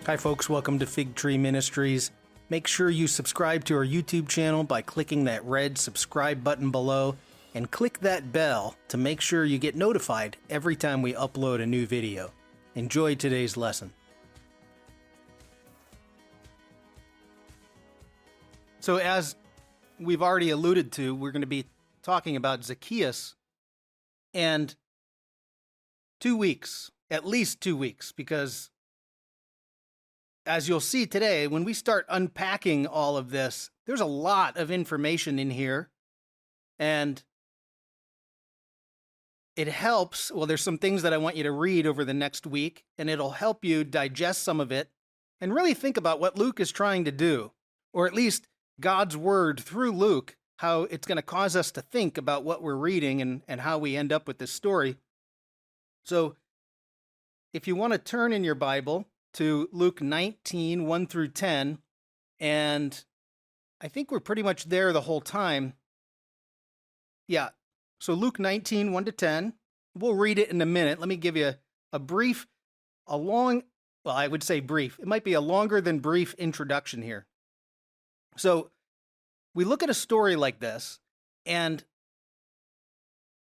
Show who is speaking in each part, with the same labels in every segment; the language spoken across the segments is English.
Speaker 1: Hi folks, welcome to Fig Tree Ministries. Make sure you subscribe to our YouTube channel by clicking that red subscribe button below and click that bell to make sure you get notified every time we upload a new video. Enjoy today's lesson. So as we've already alluded to, we're going to be talking about Zacchaeus, and 2 weeks, at least 2 weeks, because as you'll see today, when we start unpacking all of this, there's a lot of information in here, and it helps. Well, there's some things that I want you to read over the next week, and it'll help you digest some of it and really think about what Luke is trying to do, or at least God's word through Luke, how it's going to cause us to think about what we're reading and how we end up with this story. So if you want to turn in your Bible to Luke 19, 1 through 10, and I think we're pretty much there the whole time. Yeah, so Luke 19, 1 to 10, we'll read it in a minute. Let me give you I would say brief. It might be a longer than brief introduction here. So we look at a story like this, and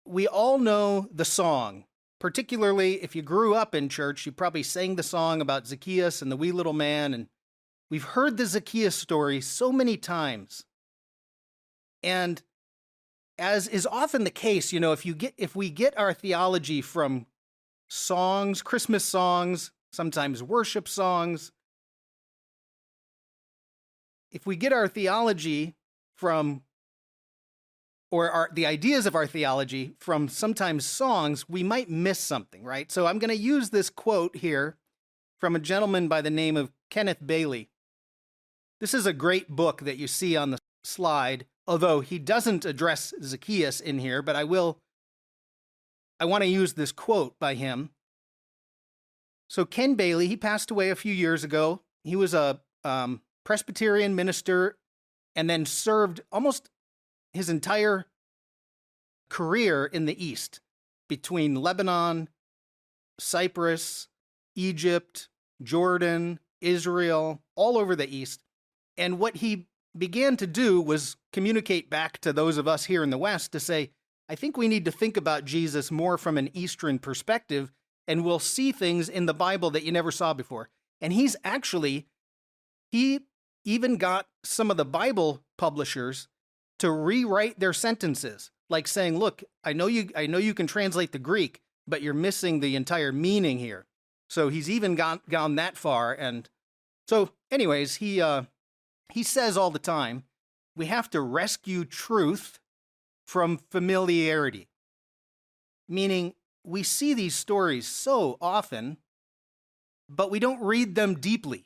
Speaker 1: we all know the song. Particularly if you grew up in church, you probably sang the song about Zacchaeus and the wee little man, and we've heard the Zacchaeus story so many times. And as is often the case, you know, if we get our theology from songs, Christmas songs, sometimes worship songs, if we get our theology from the ideas of our theology from sometimes songs, we might miss something, right? So I'm going to use this quote here from a gentleman by the name of Kenneth Bailey. This is a great book that you see on the slide, although he doesn't address Zacchaeus in here, but I want to use this quote by him. So Ken Bailey, he passed away a few years ago. He was a Presbyterian minister and then served almost his entire career in the East, between Lebanon, Cyprus, Egypt, Jordan, Israel, all over the East. And what he began to do was communicate back to those of us here in the West to say, I think we need to think about Jesus more from an Eastern perspective, and we'll see things in the Bible that you never saw before. And he even got some of the Bible publishers to rewrite their sentences, like saying, look, I know you can translate the Greek, but you're missing the entire meaning here. So he's even gone that far. And so anyways, he says all the time, we have to rescue truth from familiarity. Meaning we see these stories so often, but we don't read them deeply.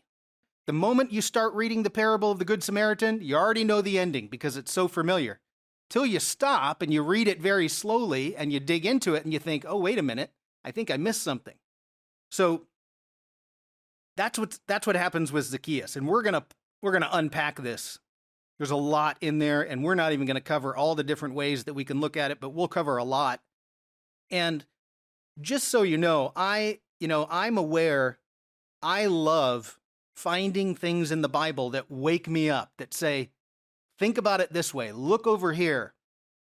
Speaker 1: The moment you start reading the parable of the Good Samaritan, you already know the ending because it's so familiar. Till you stop and you read it very slowly and you dig into it and you think, oh, wait a minute, I think I missed something. So that's what happens with Zacchaeus, and we're gonna unpack this. There's a lot in there, and we're not even gonna cover all the different ways that we can look at it, but we'll cover a lot. And just so you know, I'm aware, I love finding things in the Bible that wake me up, that say, think about it this way, look over here,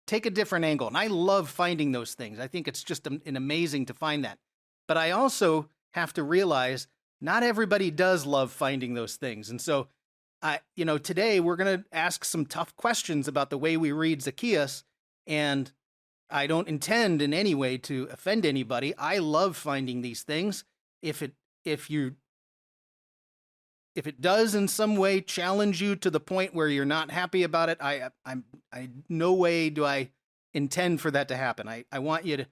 Speaker 1: take a different angle. And I love finding those things. I think it's just an amazing to find that. But I also have to realize not everybody does love finding those things. And so, today we're going to ask some tough questions about the way we read Zacchaeus. And I don't intend in any way to offend anybody. I love finding these things. If it does in some way challenge you to the point where you're not happy about it, no way do I intend for that to happen. I want you to,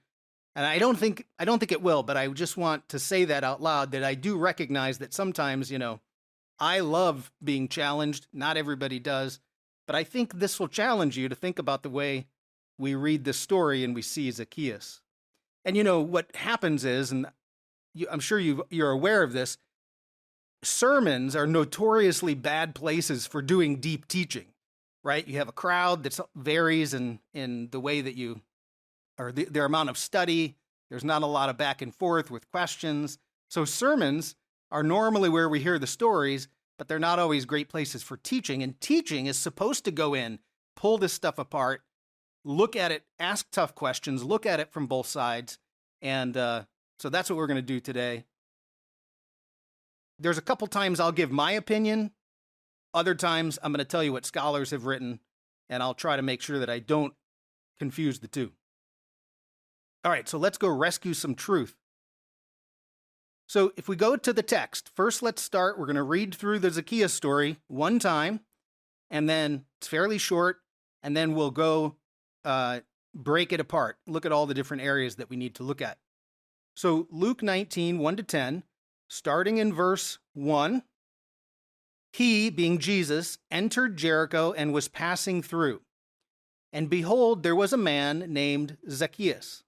Speaker 1: and I don't think it will, but I just want to say that out loud, that I do recognize that sometimes, I love being challenged. Not everybody does, but I think this will challenge you to think about the way we read this story and we see Zacchaeus. And what happens is, and I'm sure you're aware of this, sermons are notoriously bad places for doing deep teaching, right? You have a crowd that varies in the way that their amount of study. There's not a lot of back and forth with questions. So sermons are normally where we hear the stories, but they're not always great places for teaching. And teaching is supposed to go in, pull this stuff apart, look at it, ask tough questions, look at it from both sides. And so that's what we're going to do today. There's a couple times I'll give my opinion. Other times I'm going to tell you what scholars have written, and I'll try to make sure that I don't confuse the two. All right, so let's go rescue some truth. So if we go to the text, first let's start. We're going to read through the Zacchaeus story one time, and then it's fairly short, and then we'll go break it apart, look at all the different areas that we need to look at. So Luke 19, 1-10, starting in verse 1, he, being Jesus, entered Jericho and was passing through. And behold, there was a man named Zacchaeus.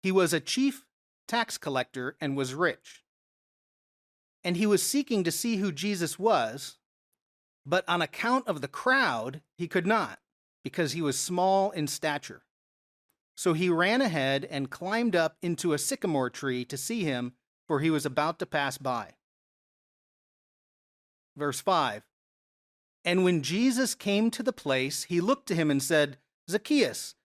Speaker 1: He was a chief tax collector and was rich. And he was seeking to see who Jesus was, but on account of the crowd, he could not, because he was small in stature. So he ran ahead and climbed up into a sycamore tree to see him, for he was about to pass by. Verse 5, and when Jesus came to the place, he looked to him and said, Zacchaeus,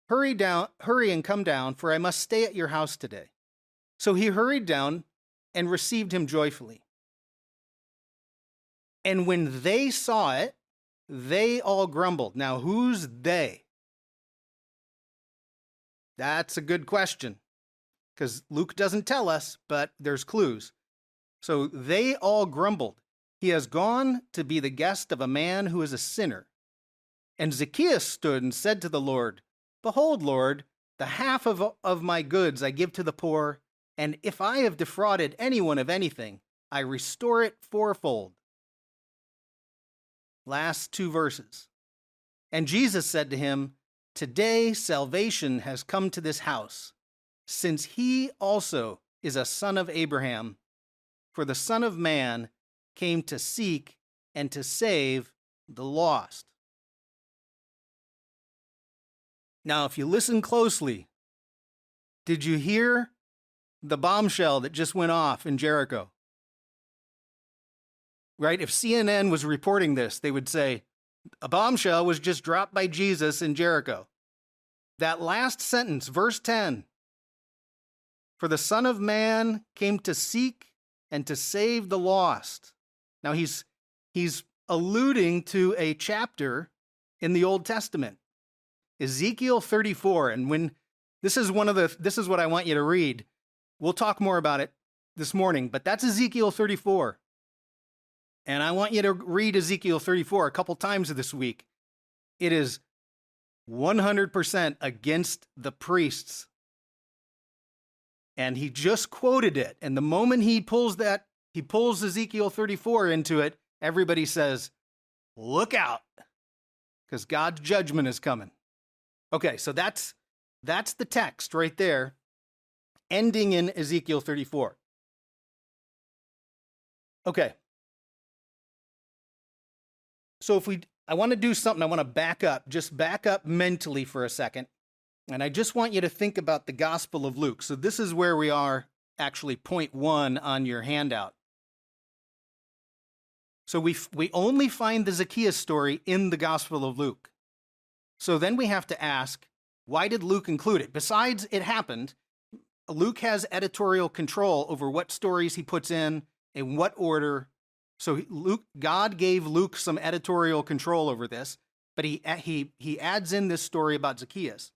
Speaker 1: hurry and come down, for I must stay at your house today. So he hurried down and received him joyfully. And when they saw it, they all grumbled. Now, who's they? That's a good question, because Luke doesn't tell us, but there's clues. So they all grumbled. He has gone to be the guest of a man who is a sinner. And Zacchaeus stood and said to the Lord, Behold, Lord, the half of my goods I give to the poor, and if I have defrauded anyone of anything, I restore it fourfold. Last two verses. And Jesus said to him, Today salvation has come to this house, since he also is a son of Abraham. For the Son of Man came to seek and to save the lost. Now, if you listen closely, did you hear the bombshell that just went off in Jericho? Right? If CNN was reporting this, they would say, a bombshell was just dropped by Jesus in Jericho. That last sentence, verse 10, for the Son of Man came to seek and to save the lost. Now he's alluding to a chapter in the Old Testament, Ezekiel 34. And when this is what I want you to read. We'll talk more about it this morning, but that's Ezekiel 34. And I want you to read Ezekiel 34 a couple times this week. It is 100% against the priests. And he just quoted it. And the moment he pulls Ezekiel 34 into it, everybody says, look out, because God's judgment is coming. Okay, so that's the text right there, ending in Ezekiel 34. Okay. So I want to do something, I want to just back up mentally for a second. And I just want you to think about the Gospel of Luke. So this is where we are, actually, point 1 on your handout. So we only find the Zacchaeus story in the Gospel of Luke. So then we have to ask, why did Luke include it? Besides it happened, Luke has editorial control over what stories he puts in what order. So God gave Luke some editorial control over this, but he adds in this story about Zacchaeus.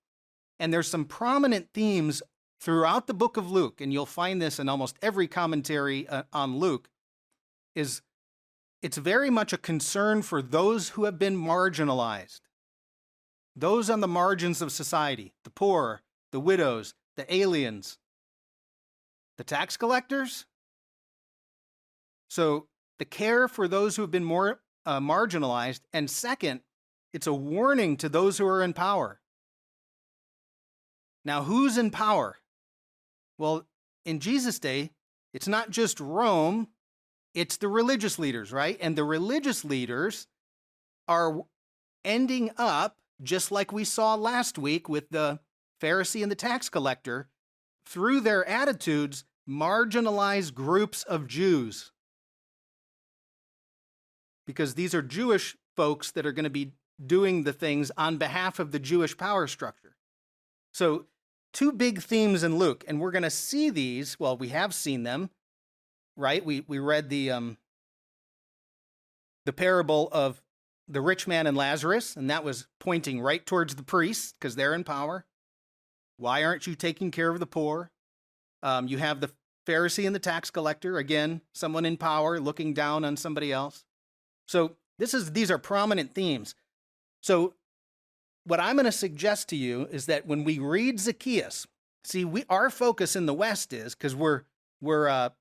Speaker 1: And there's some prominent themes throughout the book of Luke, and you'll find this in almost every commentary on Luke, it's very much a concern for those who have been marginalized, those on the margins of society, the poor, the widows, the aliens, the tax collectors. So the care for those who have been more marginalized, and second, it's a warning to those who are in power. Now, who's in power? Well, in Jesus' day, it's not just Rome, it's the religious leaders, right? And the religious leaders are ending up, just like we saw last week with the Pharisee and the tax collector, through their attitudes, marginalized groups of Jews, because these are Jewish folks that are going to be doing the things on behalf of the Jewish power structure. So two big themes in Luke, and we're going to see these. Well, we have seen them, right? We read the parable of the rich man and Lazarus, and that was pointing right towards the priests because they're in power. Why aren't you taking care of the poor? You have the Pharisee and the tax collector, again, someone in power looking down on somebody else. So these are prominent themes. So what I'm going to suggest to you is that when we read Zacchaeus, see, our focus in the West is, because we're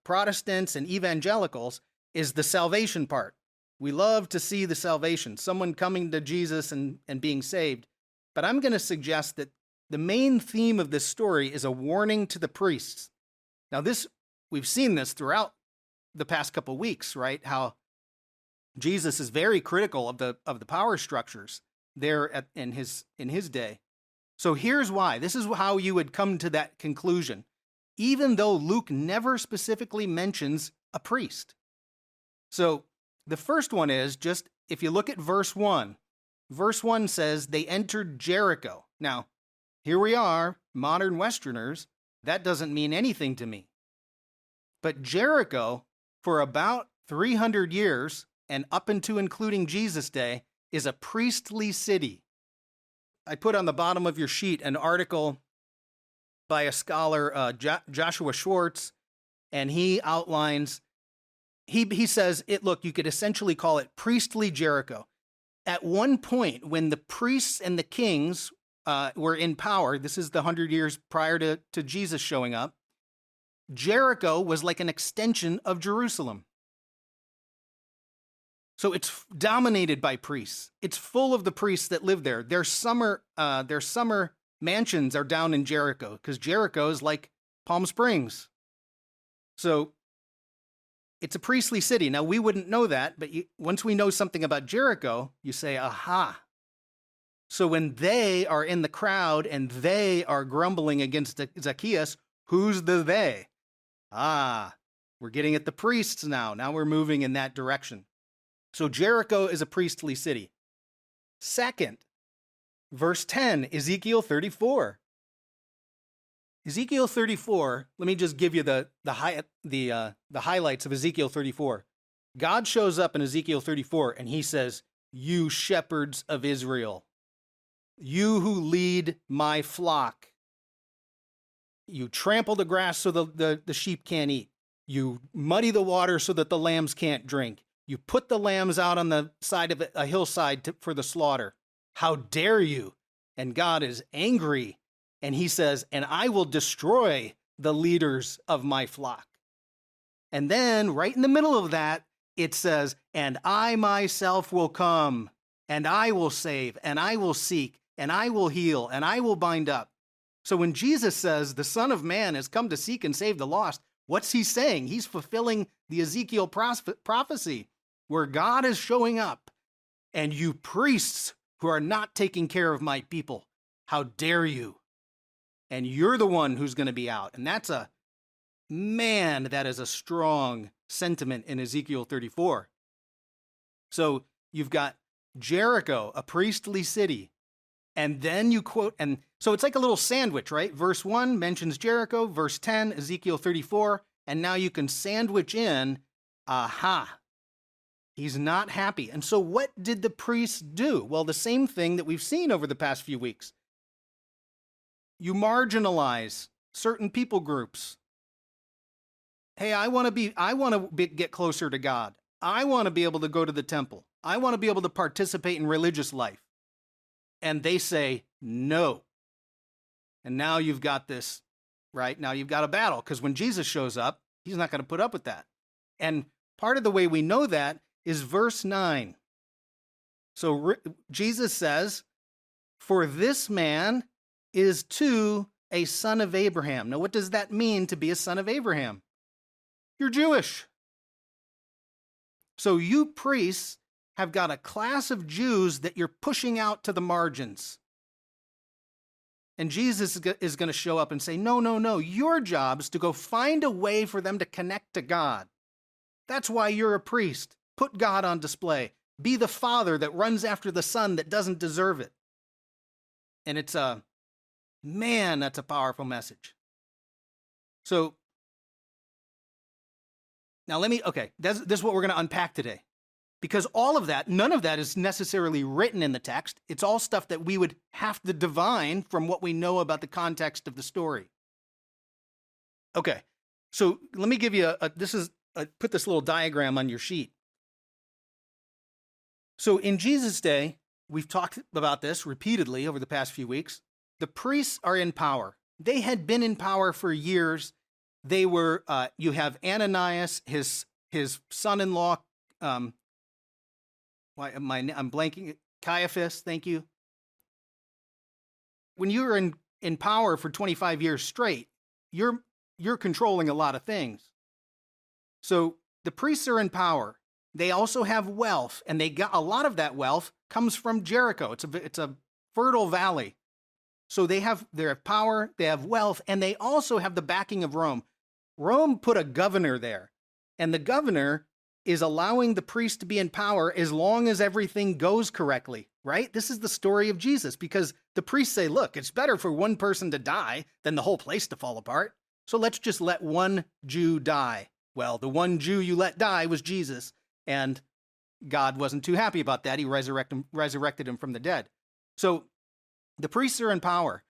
Speaker 1: Protestants and evangelicals, is the salvation part. We love to see the salvation, someone coming to Jesus and being saved. But I'm going to suggest that the main theme of this story is a warning to the priests. Now, we've seen this throughout the past couple of weeks, right? How Jesus is very critical of the power structures there in his day. So here's why. This is how you would come to that conclusion, even though Luke never specifically mentions a priest. So the first one is just, if you look at verse 1 says they entered Jericho. Now, here we are, modern Westerners, that doesn't mean anything to me. But Jericho, for about 300 years, and up into including Jesus' day, is a priestly city. I put on the bottom of your sheet an article by a scholar, Joshua Schwartz, and he outlines, he says, look, you could essentially call it priestly Jericho. At one point, when the priests and the kings were in power, this is the 100 years prior to Jesus showing up, Jericho was like an extension of Jerusalem. So it's dominated by priests. It's full of the priests that live there. Their summer mansions are down in Jericho, because Jericho is like Palm Springs. So it's a priestly city. Now, we wouldn't know that, but once we know something about Jericho, you say, aha. So when they are in the crowd and they are grumbling against Zacchaeus, who's the they? We're getting at the priests now. Now we're moving in that direction. So Jericho is a priestly city. Second, verse 10, Ezekiel 34. Ezekiel 34, let me just give you the highlights of Ezekiel 34. God shows up in Ezekiel 34 and he says, "You shepherds of Israel, you who lead my flock, you trample the grass so the sheep can't eat. You muddy the water so that the lambs can't drink. You put the lambs out on the side of a hillside for the slaughter. How dare you?" And God is angry. And he says, "And I will destroy the leaders of my flock." And then right in the middle of that, it says, "And I myself will come, and I will save, and I will seek, and I will heal, and I will bind up." So when Jesus says the Son of Man has come to seek and save the lost, what's he saying? He's fulfilling the Ezekiel prophecy where God is showing up. "And you priests who are not taking care of my people, how dare you? And you're the one who's going to be out." And that is a strong sentiment in Ezekiel 34. So you've got Jericho, a priestly city. And then you quote, and so it's like a little sandwich, right? Verse 1 mentions Jericho, verse 10, Ezekiel 34, and now you can sandwich in, he's not happy. And so what did the priests do? Well, the same thing that we've seen over the past few weeks. You marginalize certain people groups. Hey, I want to get closer to God. I want to be able to go to the temple. I want to be able to participate in religious life. And they say no. And now you've got this, right? Now you've got a battle, because when Jesus shows up, he's not going to put up with that. And part of the way we know that is verse 9. So Jesus says, "For this man is too a son of Abraham." Now, what does that mean to be a son of Abraham? You're Jewish. So you priests have got a class of Jews that you're pushing out to the margins. And Jesus is going to show up and say, no, no, no, your job is to go find a way for them to connect to God. That's why you're a priest. Put God on display. Be the father that runs after the son that doesn't deserve it. And it's man, that's a powerful message. So now this is what we're going to unpack today. Because all of that, none of that is necessarily written in the text. It's all stuff that we would have to divine from what we know about the context of the story. Okay, so let me give you put this little diagram on your sheet. So in Jesus' day, we've talked about this repeatedly over the past few weeks. The priests are in power. They had been in power for years. They were, you have Ananias, his son-in-law, I'm blanking. Caiaphas, thank you. When you're in power for 25 years straight, you're controlling a lot of things. So the priests are in power. They also have wealth, and they got a lot of that wealth comes from Jericho. It's a fertile valley. So they have power, they have wealth, and they also have the backing of Rome. Rome put a governor there, and the governor is allowing the priest to be in power as long as everything goes correctly, right? This is the story of Jesus, because the priests say, look, it's better for one person to die than the whole place to fall apart. So let's just let one Jew die. Well, the one Jew you let die was Jesus, and God wasn't too happy about that. He resurrected him from the dead. So the priests are in power.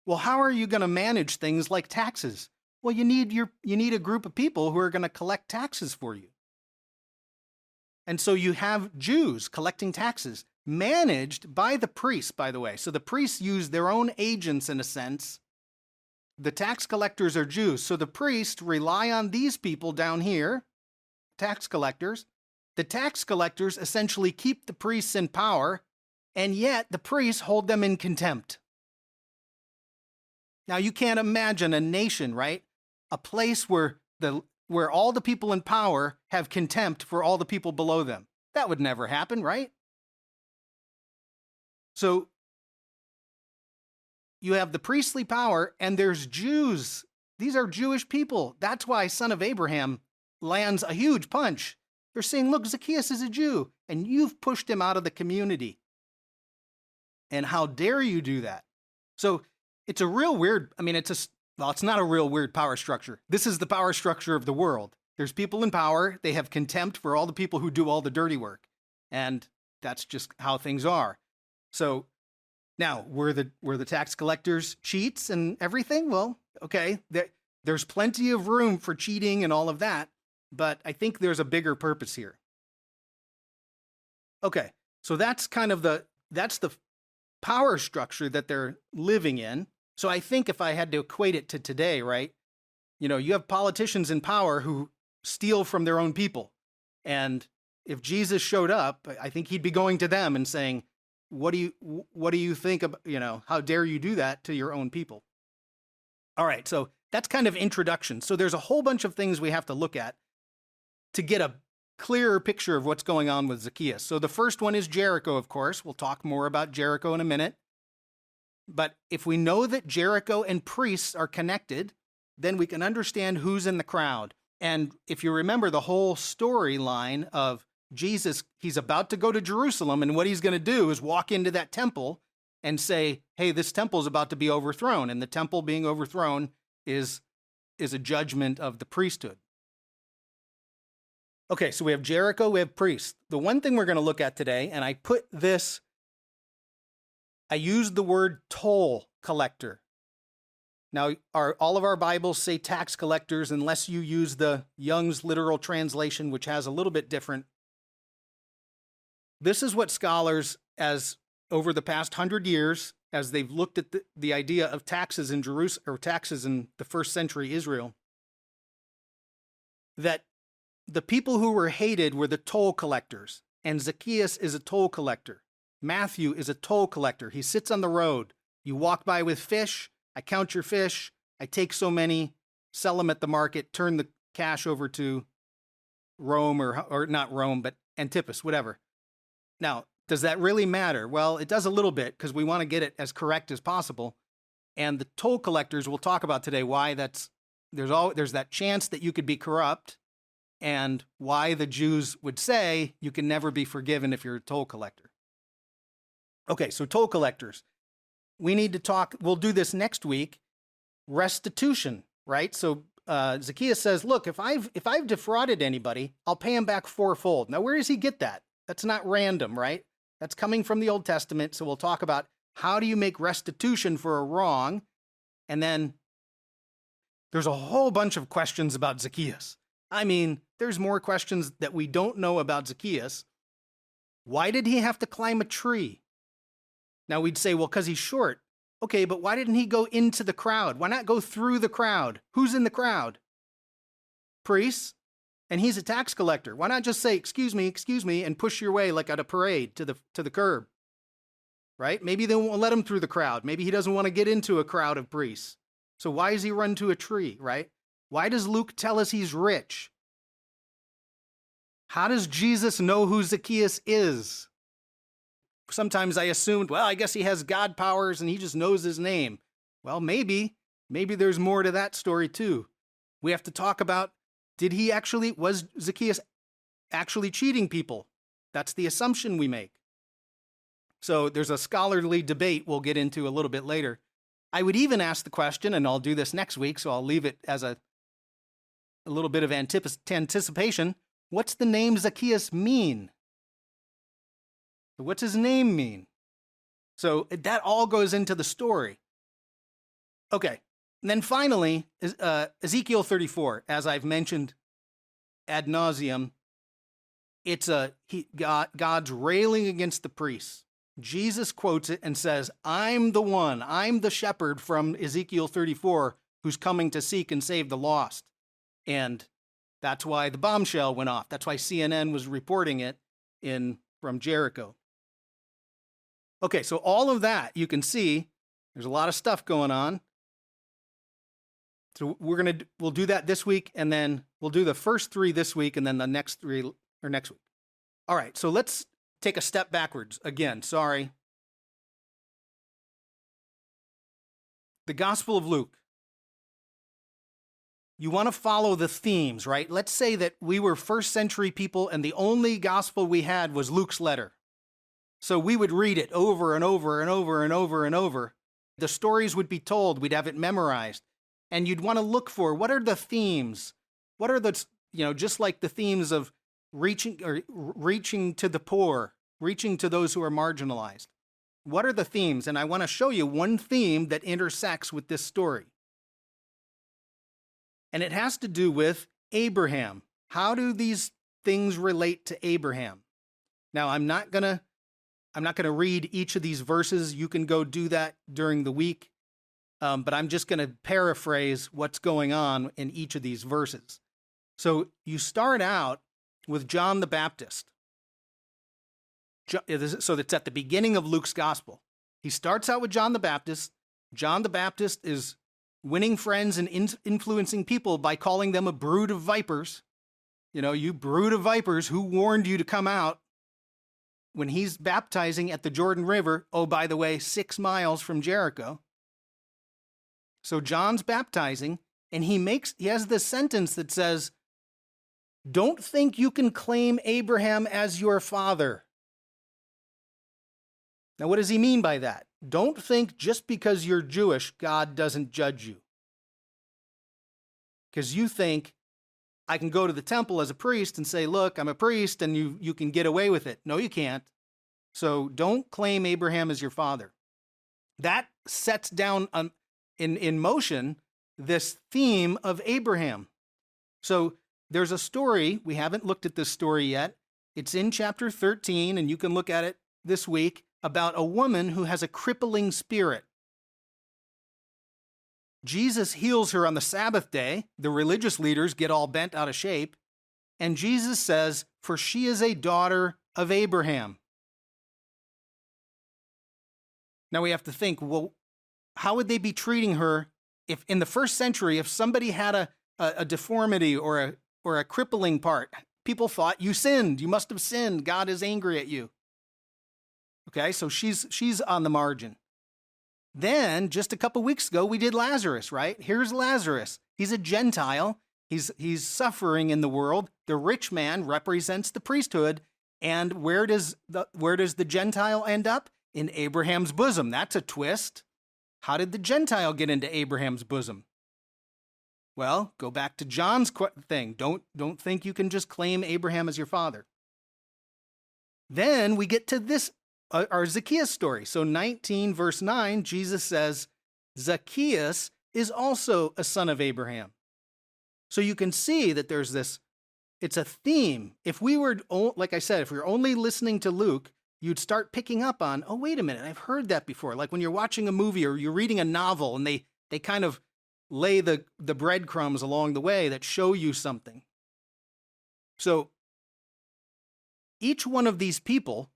Speaker 1: Well, how are you going to manage things like taxes? Well, you need a group of people who are going to collect taxes for you. And so you have Jews collecting taxes, managed by the priests, by the way. So the priests use their own agents in a sense. The tax collectors are Jews. So the priests rely on these people down here, tax collectors. The tax collectors essentially keep the priests in power, and yet the priests hold them in contempt. Now you can't imagine a nation, right? A place where all the people in power have contempt for all the people below them. That would never happen, right? So you have the priestly power, and there's Jews. These are Jewish people. That's why son of Abraham lands a huge punch. They're saying, look, Zacchaeus is a Jew, and you've pushed him out of the community. And how dare you do that? So it's a real weird, it's not a real weird power structure. This is the power structure of the world. There's people in power. They have contempt for all the people who do all the dirty work. And that's just how things are. So now, were the tax collectors cheats and everything? Well, okay, there's plenty of room for cheating and all of that. But I think there's a bigger purpose here. Okay, so that's kind of that's the power structure that they're living in. So I think if I had to equate it to today, right? You have politicians in power who steal from their own people. And if Jesus showed up, I think he'd be going to them and saying, what do you think about, how dare you do that to your own people? All right, so that's kind of introduction. So there's a whole bunch of things we have to look at to get a clearer picture of what's going on with Zacchaeus. So the first one is Jericho, of course. We'll talk more about Jericho in a minute. But if we know that Jericho and priests are connected, then we can understand who's in the crowd. And if you remember the whole storyline of Jesus, he's about to go to Jerusalem, and what he's going to do is walk into that temple and say, hey, this temple is about to be overthrown. And the temple being overthrown is a judgment of the priesthood. Okay, so we have Jericho, we have priests. The one thing we're going to look at today, and I used the word toll collector. Now, all of our Bibles say tax collectors unless you use the Young's literal translation, which has a little bit different. This is what scholars, as over the past 100 years, as they've looked at the idea of taxes in Jerusalem, or taxes in the first century Israel, that the people who were hated were the toll collectors, and Zacchaeus is a toll collector. Matthew is a toll collector. He sits on the road. You walk by with fish, I count your fish, I take so many, sell them at the market, turn the cash over to Rome, or not Rome, but Antipas, whatever. Now, does that really matter? Well, it does a little bit, because we want to get it as correct as possible. And the toll collectors we'll talk about today, why there's that chance that you could be corrupt, and why the Jews would say you can never be forgiven if you're a toll collector. Okay, so toll collectors. We need to talk, we'll do this next week, restitution, right? So Zacchaeus says, look, if I've defrauded anybody, I'll pay him back fourfold. Now, where does he get that? That's not random, right? That's coming from the Old Testament. So we'll talk about how do you make restitution for a wrong? And then there's a whole bunch of questions about Zacchaeus. I mean, there's more questions that we don't know about Zacchaeus. Why did he have to climb a tree? Now we'd say, well, because he's short. Okay, but why didn't he go into the crowd? Why not go through the crowd? Who's in the crowd? Priests. And he's a tax collector. Why not just say, excuse me, and push your way like at a parade to the curb? Right? Maybe they won't let him through the crowd. Maybe he doesn't want to get into a crowd of priests. So why does he run to a tree, right? Why does Luke tell us he's rich? How does Jesus know who Zacchaeus is? Sometimes I assumed, well, I guess he has God powers and he just knows his name. Well, maybe there's more to that story too. We have to talk about, was Zacchaeus actually cheating people? That's the assumption we make. So there's a scholarly debate we'll get into a little bit later. I would even ask the question, and I'll do this next week, so I'll leave it as a little bit of anticipation. What's the name Zacchaeus mean? What's his name mean? So that all goes into the story. Okay, and then finally, Ezekiel 34, as I've mentioned ad nauseum, it's God's railing against the priests. Jesus quotes it and says, I'm the shepherd from Ezekiel 34 who's coming to seek and save the lost. And that's why the bombshell went off. That's why CNN was reporting it from Jericho. Okay, so all of that, you can see there's a lot of stuff going on. So we'll do that this week, and then we'll do the first three this week, and then the next three or next week. All right, so let's take a step backwards. Again, sorry. The Gospel of Luke. You want to follow the themes, right? Let's say that we were first century people and the only gospel we had was Luke's letter. So we would read it over and over and over and over and over. The stories would be told. We'd have it memorized. And you'd want to look for, what are the themes? What are the, just like the themes of reaching to the poor, reaching to those who are marginalized. What are the themes? And I want to show you one theme that intersects with this story. And it has to do with Abraham. How do these things relate to Abraham? Now, I'm not going to read each of these verses. You can go do that during the week. But I'm just going to paraphrase what's going on in each of these verses. So you start out with John the Baptist. So that's at the beginning of Luke's gospel. He starts out with John the Baptist. John the Baptist is winning friends and influencing people by calling them a brood of vipers. You brood of vipers, who warned you to come out? When he's baptizing at the Jordan River, oh, by the way, 6 miles from Jericho. So John's baptizing, and he has this sentence that says, don't think you can claim Abraham as your father. Now, what does he mean by that? Don't think just because you're Jewish, God doesn't judge you. Because you think, I can go to the temple as a priest and say, look, I'm a priest, and you can get away with it. No, you can't. So don't claim Abraham as your father. That sets down in motion this theme of Abraham. So there's a story. We haven't looked at this story yet. It's in chapter 13, and you can look at it this week, about a woman who has a crippling spirit. Jesus heals her on the Sabbath day. The religious leaders get all bent out of shape. And Jesus says, for she is a daughter of Abraham. Now we have to think, well, how would they be treating her if in the first century, if somebody had a deformity or a crippling part, people thought you sinned, you must have sinned, God is angry at you. Okay, so she's on the margin. Then, just a couple weeks ago, we did Lazarus, right? Here's Lazarus. He's a Gentile. He's suffering in the world. The rich man represents the priesthood. And where does the Gentile end up? In Abraham's bosom. That's a twist. How did the Gentile get into Abraham's bosom? Well, go back to John's thing. Don't think you can just claim Abraham as your father. Then we get to this, our Zacchaeus story. So 19 verse 9, Jesus says, Zacchaeus is also a son of Abraham. So you can see that there's this, it's a theme. If we were, like I said, if we were only listening to Luke, you'd start picking up on, oh, wait a minute, I've heard that before. Like when you're watching a movie or you're reading a novel and they kind of lay the breadcrumbs along the way that show you something. So each one of these people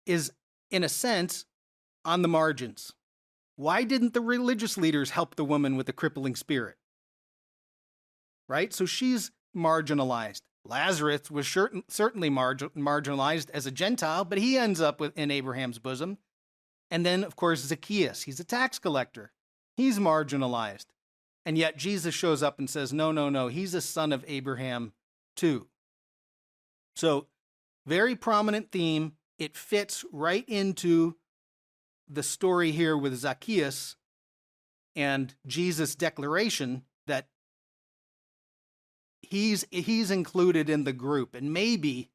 Speaker 1: is, in a sense, on the margins. Why didn't the religious leaders help the woman with the crippling spirit? Right? So she's marginalized. Lazarus was certainly marginalized as a Gentile, but he ends up in Abraham's bosom. And then, of course, Zacchaeus, he's a tax collector. He's marginalized. And yet Jesus shows up and says, no, he's a son of Abraham too. So, very prominent theme. It fits right into the story here with Zacchaeus and Jesus' declaration that he's included in the group. And maybe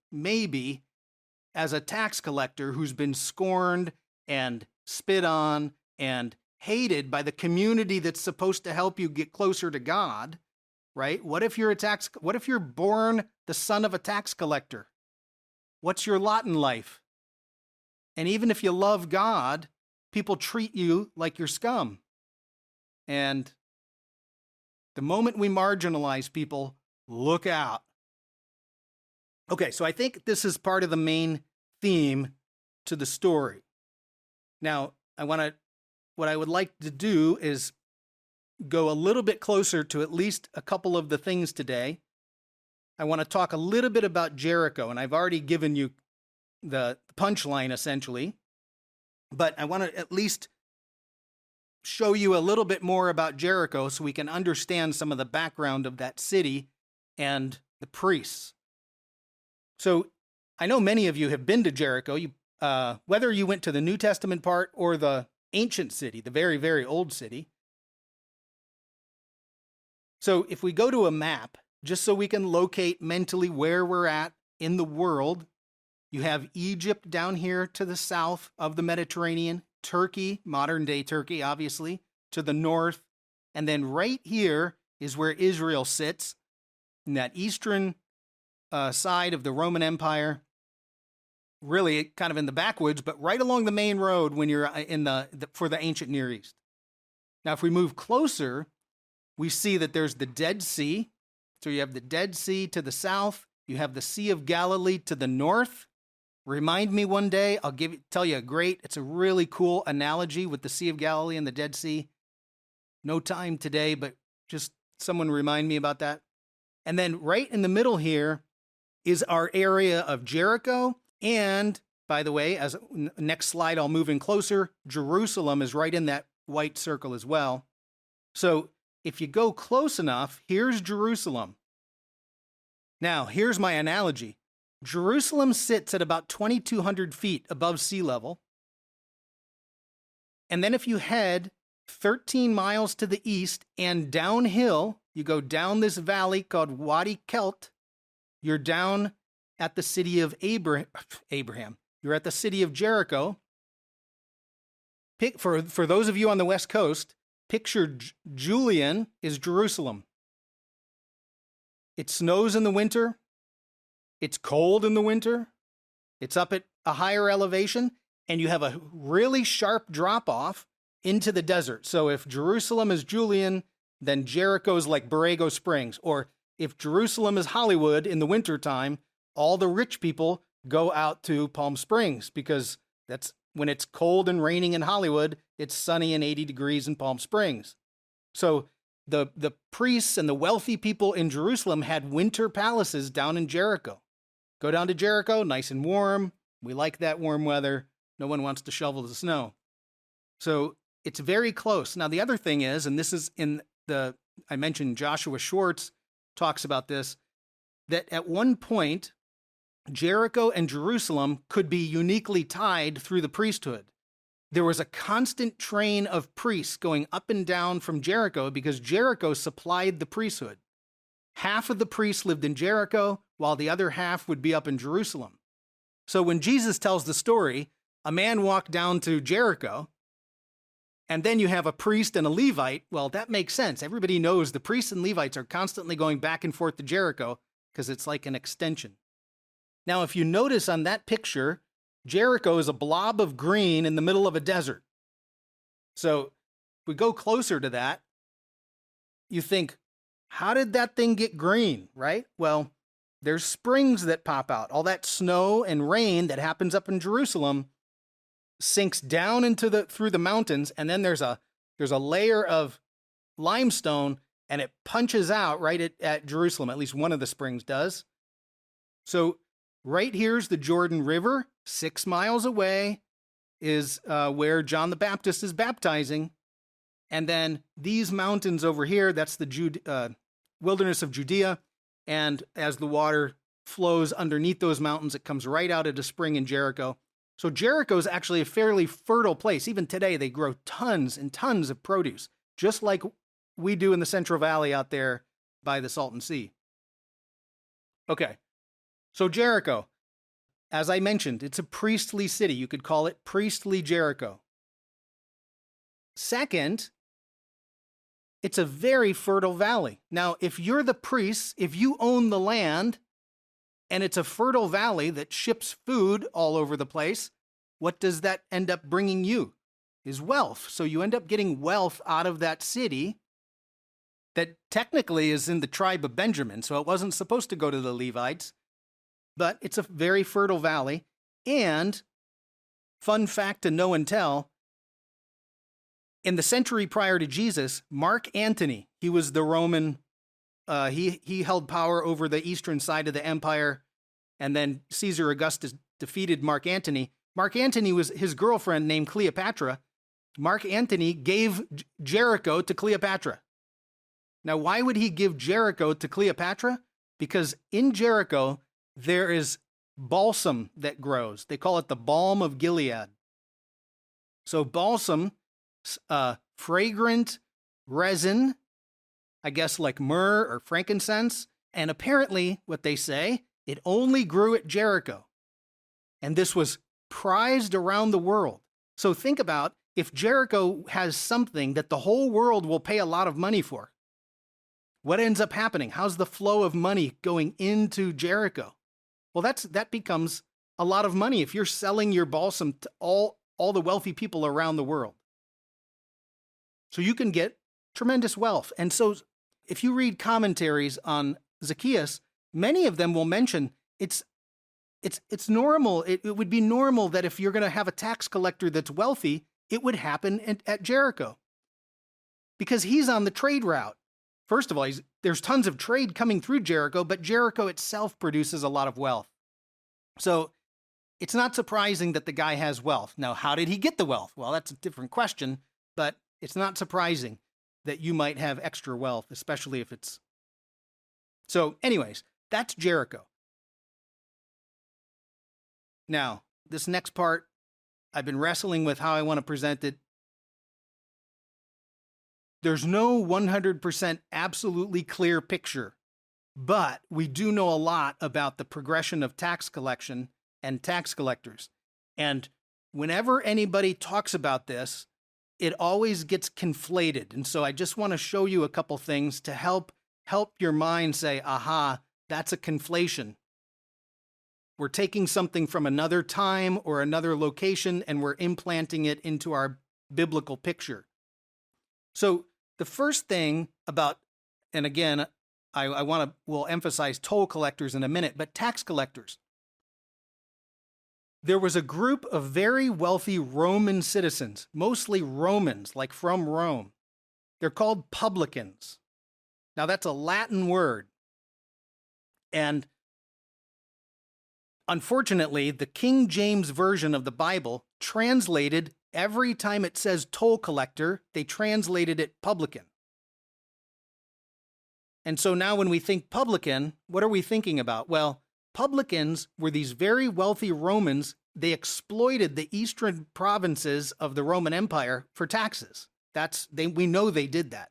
Speaker 1: as a tax collector who's been scorned and spit on and hated by the community that's supposed to help you get closer to God, right? What if you're born the son of a tax collector? What's your lot in life? And even if you love God, people treat you like you're scum. And the moment we marginalize people, look out. Okay, so I think this is part of the main theme to the story. Now, what I would like to do is go a little bit closer to at least a couple of the things today. I want to talk a little bit about Jericho, and I've already given you the punchline essentially, but I want to at least show you a little bit more about Jericho so we can understand some of the background of that city and the priests. So I know many of you have been to Jericho, whether you went to the New Testament part or the ancient city, the very, very old city. So if we go to a map, just so we can locate mentally where we're at in the world, you have Egypt down here to the south of the Mediterranean, Turkey, modern day Turkey, obviously, to the north. And then right here is where Israel sits, in that eastern side of the Roman Empire, really kind of in the backwoods, but right along the main road when you're for the ancient Near East. Now, if we move closer, we see that there's the Dead Sea. So you have the Dead Sea to the south. You have the Sea of Galilee to the north. Remind me one day, I'll tell you it's a really cool analogy with the Sea of Galilee and the Dead Sea. No time today, but just someone remind me about that. And then right in the middle here is our area of Jericho. And by the way, as next slide, I'll move in closer. Jerusalem is right in that white circle as well. So if you go close enough, here's Jerusalem. Now, here's my analogy. Jerusalem sits at about 2,200 feet above sea level. And then if you head 13 miles to the east and downhill, you go down this valley called Wadi Kelt, you're down at the city of Abraham. You're at the city of Jericho. For those of you on the West Coast, picture Julian is Jerusalem. It snows in the winter. It's cold in the winter. It's up at a higher elevation, and you have a really sharp drop-off into the desert. So if Jerusalem is Julian, then Jericho's like Borrego Springs. Or if Jerusalem is Hollywood in the wintertime, all the rich people go out to Palm Springs because that's when it's cold and raining in Hollywood, it's sunny and 80 degrees in Palm Springs. So the priests and the wealthy people in Jerusalem had winter palaces down in Jericho. Go down to Jericho, nice and warm. We like that warm weather. No one wants to shovel the snow. So It's very close. Now, the other thing is, and this is I mentioned Joshua Schwartz talks about this, that at one point, Jericho and Jerusalem could be uniquely tied through the priesthood. There was a constant train of priests going up and down from Jericho because Jericho supplied the priesthood. Half of the priests lived in Jericho, while the other half would be up in Jerusalem. So when Jesus tells the story, a man walked down to Jericho, and then you have a priest and a Levite. Well, that makes sense. Everybody knows the priests and Levites are constantly going back and forth to Jericho because it's like an extension. Now, if you notice on that picture, Jericho is a blob of green in the middle of a desert. So if we go closer to that, you think, how did that thing get green, right? Well, there's springs that pop out. All that snow and rain that happens up in Jerusalem sinks down through the mountains, and then there's a layer of limestone, and it punches out right at Jerusalem. At least one of the springs does. So right here's the Jordan River. 6 miles away is where John the Baptist is baptizing. And then these mountains over here, that's the wilderness of Judea. And as the water flows underneath those mountains, it comes right out at a spring in Jericho. So Jericho is actually a fairly fertile place. Even today, they grow tons and tons of produce, just like we do in the Central Valley out there by the Salton Sea. Okay, so Jericho, as I mentioned, it's a priestly city. You could call it priestly Jericho. Second, it's a very fertile valley. Now, if you're the priests, if you own the land, and it's a fertile valley that ships food all over the place, what does that end up bringing you? Is wealth. So you end up getting wealth out of that city that technically is in the tribe of Benjamin, so it wasn't supposed to go to the Levites, but it's a very fertile valley. And, fun fact to know and tell, in the century prior to Jesus, Mark Antony, he was the Roman he held power over the eastern side of the empire, and then Caesar Augustus defeated Mark Antony. Mark Antony was his girlfriend named Cleopatra. Mark Antony gave Jericho to Cleopatra. Now, why would he give Jericho to Cleopatra? Because in Jericho, there is balsam that grows. They call it the balm of Gilead. So balsam, fragrant resin, I guess like myrrh or frankincense, and apparently, what they say, it only grew at Jericho. And this was prized around the world. So think about if Jericho has something that the whole world will pay a lot of money for. What ends up happening? How's the flow of money going into Jericho? Well, that becomes a lot of money if you're selling your balsam to all the wealthy people around the world. So you can get tremendous wealth. And so if you read commentaries on Zacchaeus, many of them will mention it's normal. It would be normal that if you're going to have a tax collector that's wealthy, it would happen at Jericho. Because he's on the trade route. First of all, there's tons of trade coming through Jericho, but Jericho itself produces a lot of wealth. So it's not surprising that the guy has wealth. Now, how did he get the wealth? Well, that's a different question, but it's not surprising that you might have extra wealth, especially if it's... So anyways, that's Jericho. Now, this next part, I've been wrestling with how I want to present it. There's no 100% absolutely clear picture, but we do know a lot about the progression of tax collection and tax collectors. And whenever anybody talks about this, it always gets conflated. And so I just want to show you a couple things to help your mind say, aha, that's a conflation. We're taking something from another time or another location and we're implanting it into our biblical picture. So the first thing about, and again, we'll emphasize toll collectors in a minute, but tax collectors. There was a group of very wealthy Roman citizens, mostly Romans, like from Rome. They're called publicans. Now that's a Latin word. And unfortunately, the King James Version of the Bible translated every time it says toll collector, they translated it publican. And so now when we think publican, what are we thinking about? Well, publicans were these very wealthy Romans. They exploited the eastern provinces of the Roman Empire for taxes. We know they did that.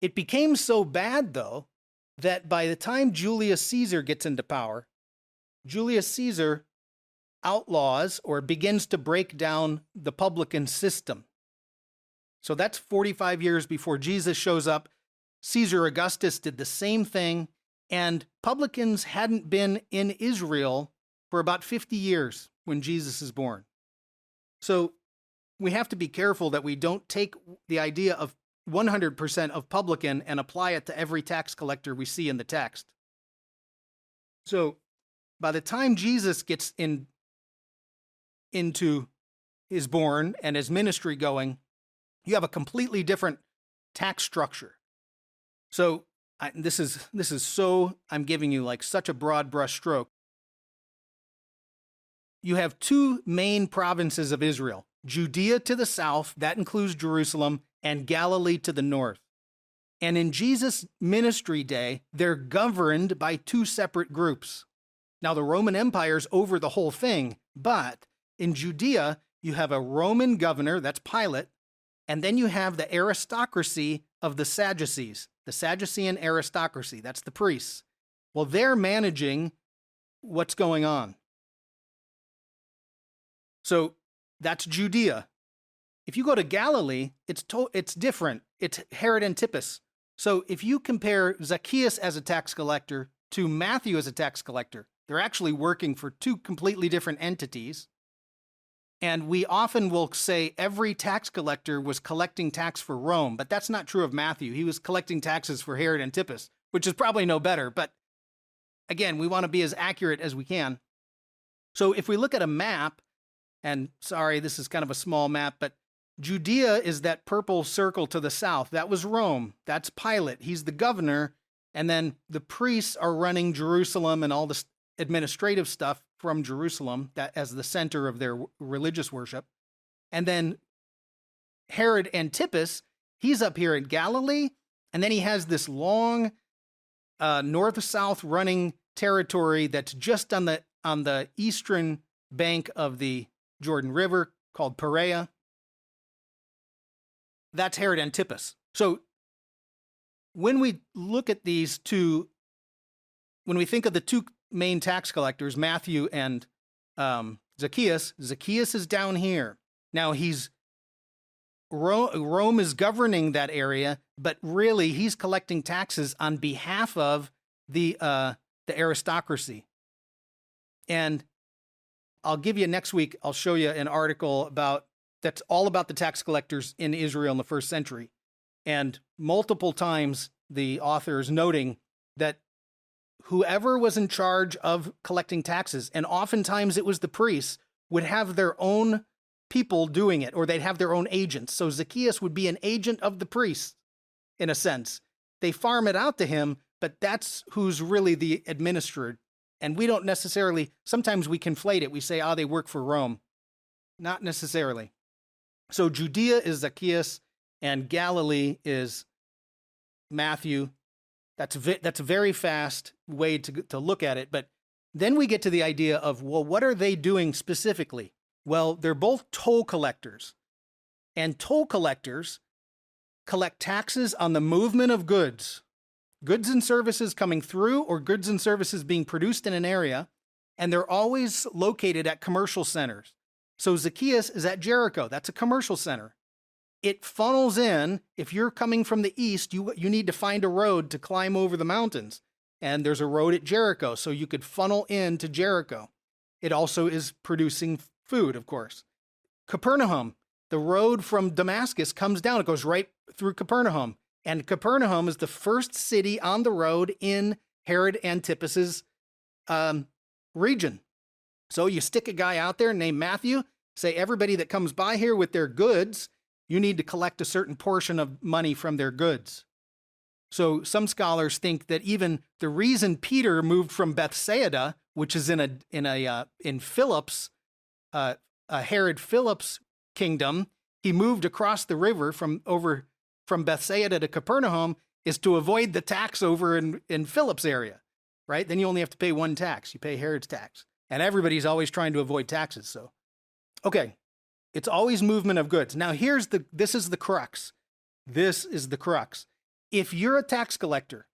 Speaker 1: It became so bad, though, that by the time Julius Caesar gets into power, Julius Caesar outlaws or begins to break down the publican system. So that's 45 years before Jesus shows up. Caesar Augustus did the same thing, and publicans hadn't been in Israel for about 50 years when Jesus is born. So we have to be careful that we don't take the idea of 100% of publican and apply it to every tax collector we see in the text. So by the time Jesus gets into his born and his ministry going, you have a completely different tax structure. So this is so, I'm giving you like such a broad brush stroke. You have two main provinces of Israel, Judea to the south, that includes Jerusalem, and Galilee to the north. And in Jesus' ministry day, they're governed by two separate groups. Now, the Roman Empire's over the whole thing, but in Judea, you have a Roman governor, that's Pilate, and then you have the aristocracy of the Sadducees, the Sadducean aristocracy, that's the priests. Well, they're managing what's going on. So that's Judea. If you go to Galilee, it's different. It's Herod Antipas. So if you compare Zacchaeus as a tax collector to Matthew as a tax collector, they're actually working for two completely different entities. And we often will say every tax collector was collecting tax for Rome, but that's not true of Matthew. He was collecting taxes for Herod Antipas, which is probably no better. But again, we want to be as accurate as we can. So if we look at a map, and sorry, this is kind of a small map, but Judea is that purple circle to the south. That was Rome. That's Pilate. He's the governor. And then the priests are running Jerusalem and all this administrative stuff from Jerusalem that as the center of their religious worship. And then Herod Antipas, he's up here in Galilee. And then he has this long north-south running territory that's just on the eastern bank of the Jordan River called Perea. That's Herod Antipas. So when we look at these two, when we think of the two main tax collectors, Matthew and Zacchaeus is down here. Now Rome is governing that area, but really he's collecting taxes on behalf of the aristocracy. And I'll give you next week, I'll show you an article that's all about the tax collectors in Israel in the first century. And multiple times the author is noting that whoever was in charge of collecting taxes, and oftentimes it was the priests, would have their own people doing it, or they'd have their own agents. So Zacchaeus would be an agent of the priests, in a sense. They farm it out to him, but that's who's really the administrator. And we don't necessarily, sometimes we conflate it. We say, they work for Rome. Not necessarily. So Judea is Zacchaeus, and Galilee is Matthew. That's a very fast way to look at it. But then we get to the idea of, well, what are they doing specifically? Well, they're both toll collectors. And toll collectors collect taxes on the movement of goods and services coming through, or goods and services being produced in an area, and they're always located at commercial centers. So Zacchaeus is at Jericho. That's a commercial center. It funnels in. If you're coming from the east, you need to find a road to climb over the mountains. And there's a road at Jericho, so you could funnel into Jericho. It also is producing food, of course. Capernaum, the road from Damascus comes down. It goes right through Capernaum. And Capernaum is the first city on the road in Herod Antipas's region. So you stick a guy out there named Matthew, say everybody that comes by here with their goods, you need to collect a certain portion of money from their goods. So some scholars think that even the reason Peter moved from Bethsaida, which is in Philip's Herod Philip's kingdom, he moved across the river from Bethsaida to Capernaum is to avoid the tax over in Philip's area, right? Then you only have to pay one tax. You pay Herod's tax. And everybody's always trying to avoid taxes. So, okay, it's always movement of goods. Now this is the crux. This is the crux. If you're a tax collector,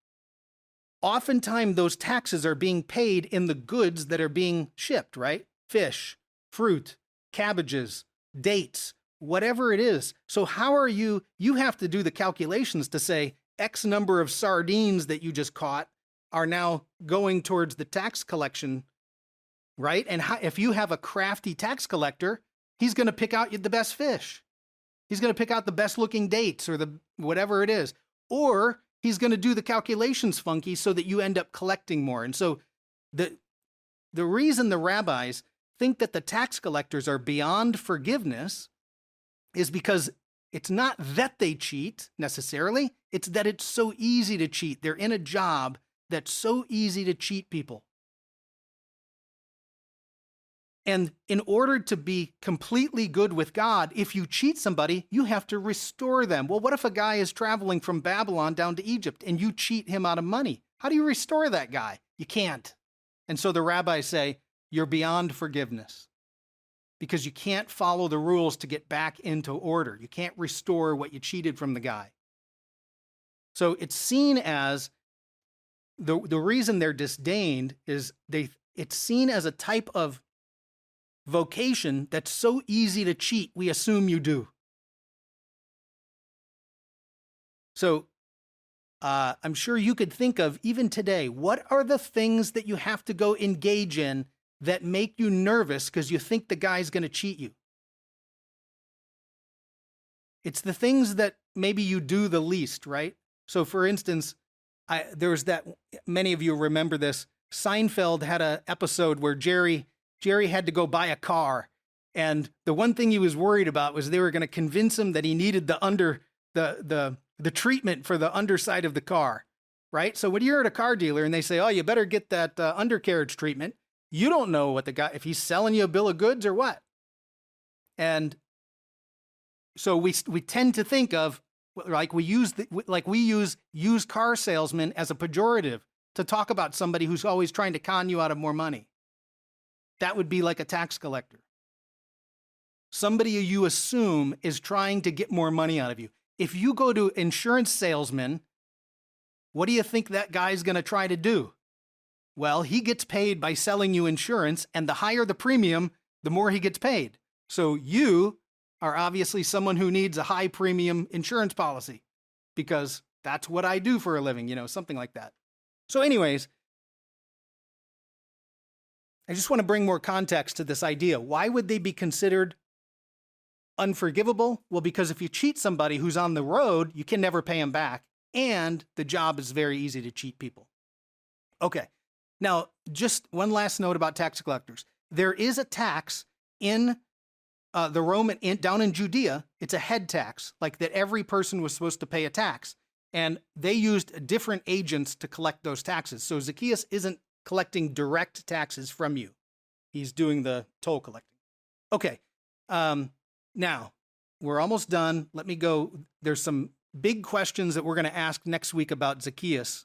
Speaker 1: oftentimes those taxes are being paid in the goods that are being shipped, right? Fish, fruit, cabbages, dates, whatever it is. So how are you have to do the calculations to say X number of sardines that you just caught are now going towards the tax collection, right? And if you have a crafty tax collector, he's going to pick out the best fish. He's going to pick out the best looking dates or the whatever it is. Or he's going to do the calculations funky so that you end up collecting more. And so the reason the rabbis think that the tax collectors are beyond forgiveness is because it's not that they cheat necessarily, it's that it's so easy to cheat. They're in a job that's so easy to cheat people. And in order to be completely good with God, if you cheat somebody, you have to restore them. Well, what if a guy is traveling from Babylon down to Egypt and you cheat him out of money? How do you restore that guy? You can't. And so the rabbis say, you're beyond forgiveness because you can't follow the rules to get back into order. You can't restore what you cheated from the guy. So it's seen as, the reason they're disdained is it's seen as a type of vocation that's so easy to cheat, we assume you do. So I'm sure you could think of, even today, what are the things that you have to go engage in that make you nervous because you think the guy's going to cheat you? It's the things that maybe you do the least, right? So for instance, there was that, many of you remember this, Seinfeld had an episode where Jerry had to go buy a car. And the one thing he was worried about was they were going to convince him that he needed the treatment for the underside of the car, right? So when you're at a car dealer and they say, oh, you better get that undercarriage treatment, you don't know what the guy, if he's selling you a bill of goods or what. And so we tend to think of, we use used car salesmen as a pejorative to talk about somebody who's always trying to con you out of more money. That would be like a tax collector. Somebody you assume is trying to get more money out of you. If you go to insurance salesman, what do you think that guy's going to try to do? Well, he gets paid by selling you insurance, and the higher the premium, the more he gets paid. So you are obviously someone who needs a high premium insurance policy because that's what I do for a living, something like that. So anyways, I just want to bring more context to this idea. Why would they be considered unforgivable? Well, because if you cheat somebody who's on the road, you can never pay him back, and the job is very easy to cheat people. Okay, now just one last note about tax collectors. There is a tax in the Roman, down in Judea. It's a head tax, like that every person was supposed to pay a tax, and they used different agents to collect those taxes. So Zacchaeus isn't collecting direct taxes from you. He's doing the toll collecting. Okay, now we're almost done. Let me go. There's some big questions that we're going to ask next week about Zacchaeus.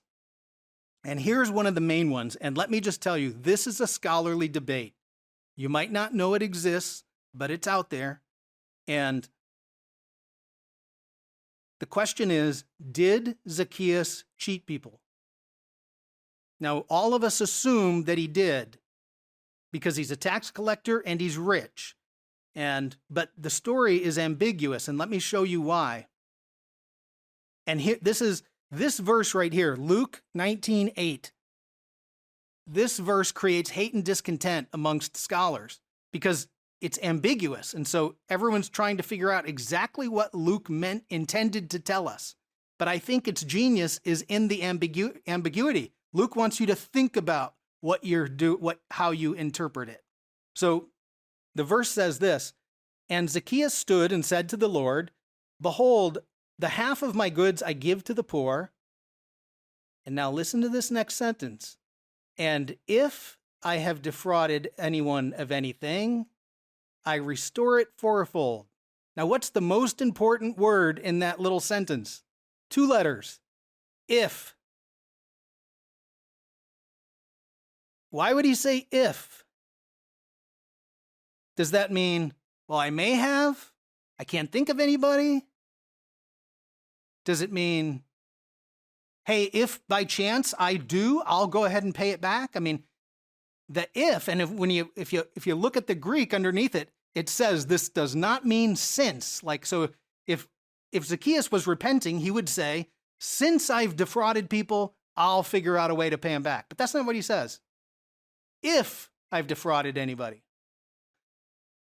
Speaker 1: And here's one of the main ones. And let me just tell you, this is a scholarly debate. You might not know it exists, but it's out there. And the question is, did Zacchaeus cheat people? Now, all of us assume that he did because he's a tax collector and he's rich. But the story is ambiguous, and let me show you why. And here, this verse right here, Luke 19:8. This verse creates hate and discontent amongst scholars because it's ambiguous. And so everyone's trying to figure out exactly what Luke intended to tell us. But I think its genius is in the ambiguity. Luke wants you to think about how you interpret it. So the verse says this, and Zacchaeus stood and said to the Lord, behold, the half of my goods I give to the poor. And now listen to this next sentence. And if I have defrauded anyone of anything, I restore it fourfold. Now, what's the most important word in that little sentence? 2 letters. If. Why would he say if? Does that mean, well, I may have? I can't think of anybody? Does it mean, hey, if by chance I do, I'll go ahead and pay it back? I mean, the if, and if you look at the Greek underneath it, it says this does not mean since. Like, so if Zacchaeus was repenting, he would say, since I've defrauded people, I'll figure out a way to pay them back. But that's not what he says. If I've defrauded anybody.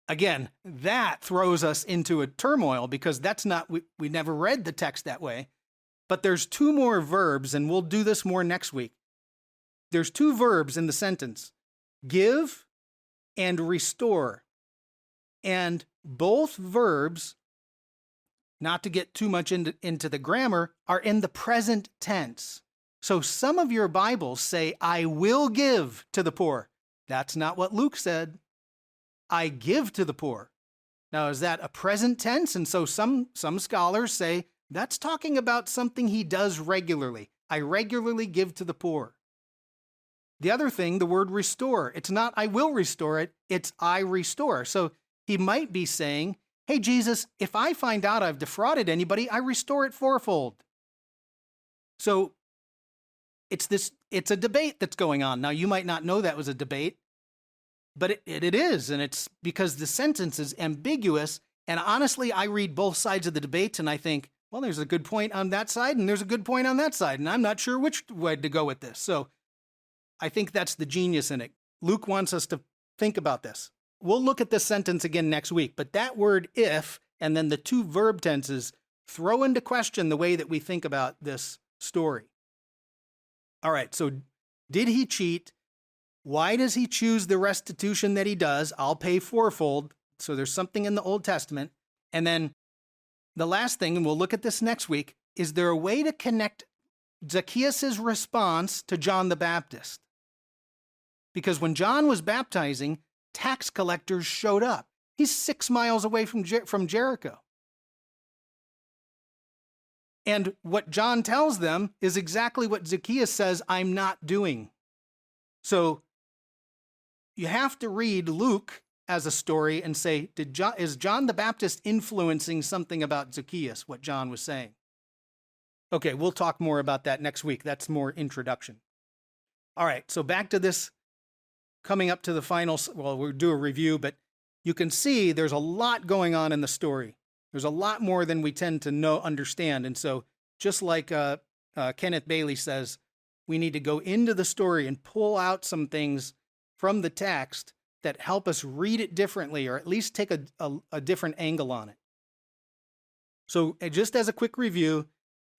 Speaker 1: Again, that throws us into a turmoil because that's not, we never read the text that way. But there's 2 more verbs, and we'll do this more next week. There's 2 verbs in the sentence, give and restore. And both verbs, not to get too much into the grammar, are in the present tense. So some of your Bibles say, I will give to the poor. That's not what Luke said. I give to the poor. Now, is that a present tense? And so some scholars say that's talking about something he does regularly. I regularly give to the poor. The other thing, the word restore, it's not I will restore it, it's I restore. So he might be saying, hey, Jesus, if I find out I've defrauded anybody, I restore it fourfold. So it's a debate that's going on. Now, you might not know that was a debate, but it is, and it's because the sentence is ambiguous. And honestly, I read both sides of the debate, and I think, well, there's a good point on that side, and there's a good point on that side, and I'm not sure which way to go with this. So I think that's the genius in it. Luke wants us to think about this. We'll look at this sentence again next week, but that word if, and then the 2 verb tenses, throw into question the way that we think about this story. All right, so did he cheat? Why does he choose the restitution that he does? I'll pay fourfold. So there's something in the Old Testament. And then the last thing, and we'll look at this next week, is there a way to connect Zacchaeus' response to John the Baptist? Because when John was baptizing, tax collectors showed up. He's 6 miles away from Jericho. And what John tells them is exactly what Zacchaeus says, I'm not doing. So you have to read Luke as a story and say, is John the Baptist influencing something about Zacchaeus, what John was saying? Okay, we'll talk more about that next week. That's more introduction. All right, so back to this, coming up to the final, well, we'll do a review, but you can see there's a lot going on in the story. There's a lot more than we tend to understand. And so just like Kenneth Bailey says, we need to go into the story and pull out some things from the text that help us read it differently, or at least take a different angle on it. So just as a quick review,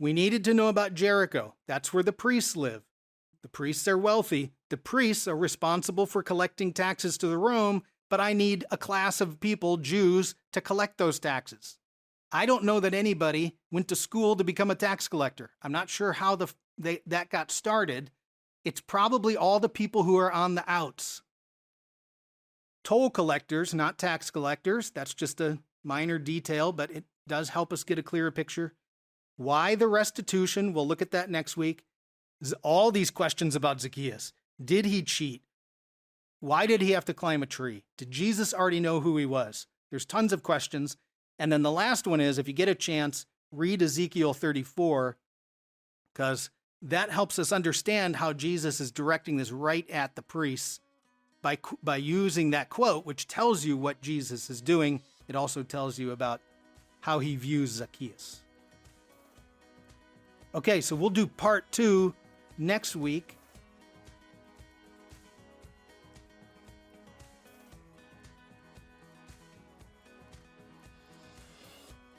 Speaker 1: we needed to know about Jericho. That's where the priests live. The priests are wealthy. The priests are responsible for collecting taxes to the Rome, but I need a class of people, Jews, to collect those taxes. I don't know that anybody went to school to become a tax collector. I'm not sure how that got started. It's probably all the people who are on the outs. Toll collectors, not tax collectors. That's just a minor detail, but it does help us get a clearer picture. Why the restitution? We'll look at that next week. All these questions about Zacchaeus. Did he cheat? Why did he have to climb a tree? Did Jesus already know who he was? There's tons of questions. And then the last one is, if you get a chance, read Ezekiel 34, because that helps us understand how Jesus is directing this right at the priests by using that quote, which tells you what Jesus is doing. It also tells you about how he views Zacchaeus. Okay, so we'll do part 2 next week.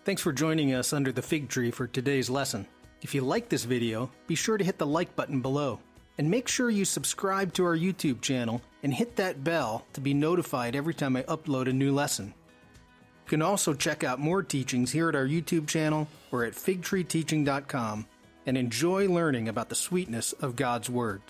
Speaker 1: Thanks for joining us under the fig tree for today's lesson. If you like this video, be sure to hit the like button below. And make sure you subscribe to our YouTube channel and hit that bell to be notified every time I upload a new lesson. You can also check out more teachings here at our YouTube channel or at figtreeteaching.com and enjoy learning about the sweetness of God's Word.